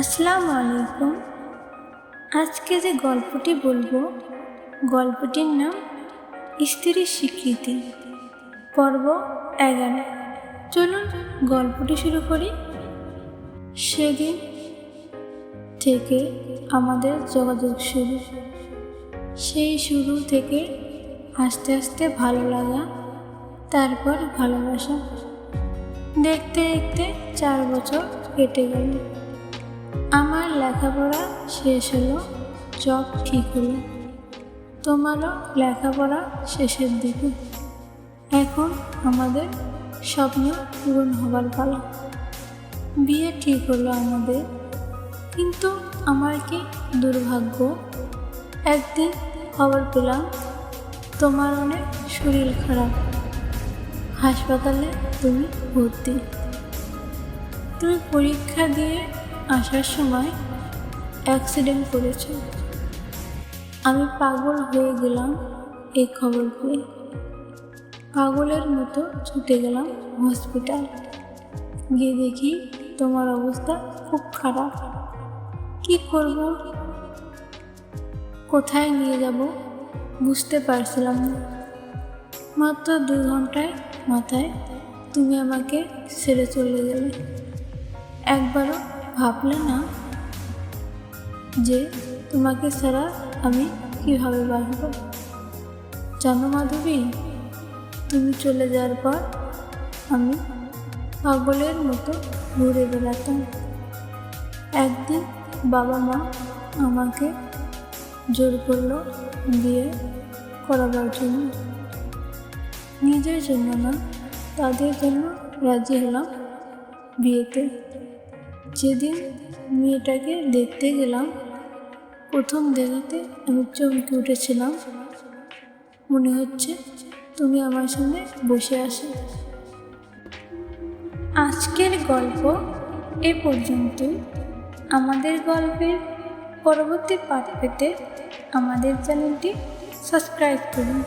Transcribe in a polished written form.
আসসালামু আলাইকুম। আজকে যে গল্পটি বলবো, গল্পটির নাম স্ত্রীর স্বীকৃতি, পর্ব 11। চলুন গল্পটি শুরু করি। সেদিন থেকে আমাদের যোগাযোগ শুরু। সেই শুরু থেকে আস্তে আস্তে ভালো লাগা, তারপর ভালোবাসা। দেখতে দেখতে 4 বছর কেটে গেল। আমার লেখাপড়া শেষ হলো, জব ঠিক হলো। তোমারও লেখাপড়া শেষের দিকে। এখন আমাদের স্বপ্ন পূরণ হবার পালা। বিয়ে ঠিক হলো আমাদের, কিন্তু আমার কি দুর্ভাগ্য, একদিন খবর পেলাম তোমার অনেক শরীর খারাপ, হাসপাতালে তুমি ভর্তি। তুমি পরীক্ষা দিয়ে আসার সময় অ্যাক্সিডেন্ট করেছ। আমি পাগল হয়ে গেলাম এই খবর পেয়ে। পাগলের মতো ছুটে গেলাম হসপিটাল। গিয়ে দেখি তোমার অবস্থা খুব খারাপ। কি করব, কোথায় নিয়ে যাব বুঝতে পারছিলাম না। মাত্র 2 ঘন্টায় মাথায় তুমি আমাকে ছেড়ে চলে গেলে। একবারও ভাবলে না যে তোমাকে ছাড়া আমি কীভাবে বাঁচব? জানো মাধবী, তুমি চলে যাওয়ার পর আমি পাগলের মতো ঘুরে বেড়াতাম। একদিন বাবা মা আমাকে জোর করলো বিয়ে করাবার জন্য। নিজের জন্য না, তাদের জন্য রাজি হলাম বিয়েতে। যেদিন মেয়েটাকে দেখতে গেলাম, প্রথম দেখাতে আমি চমকে উঠেছিলাম। মনে হচ্ছে তুমি আমার সামনে বসে আসো। আজকের গল্প এ পর্যন্তই। আমাদের গল্পের পরবর্তী পার্ট পেতে আমাদের চ্যানেলটি সাবস্ক্রাইব করুন।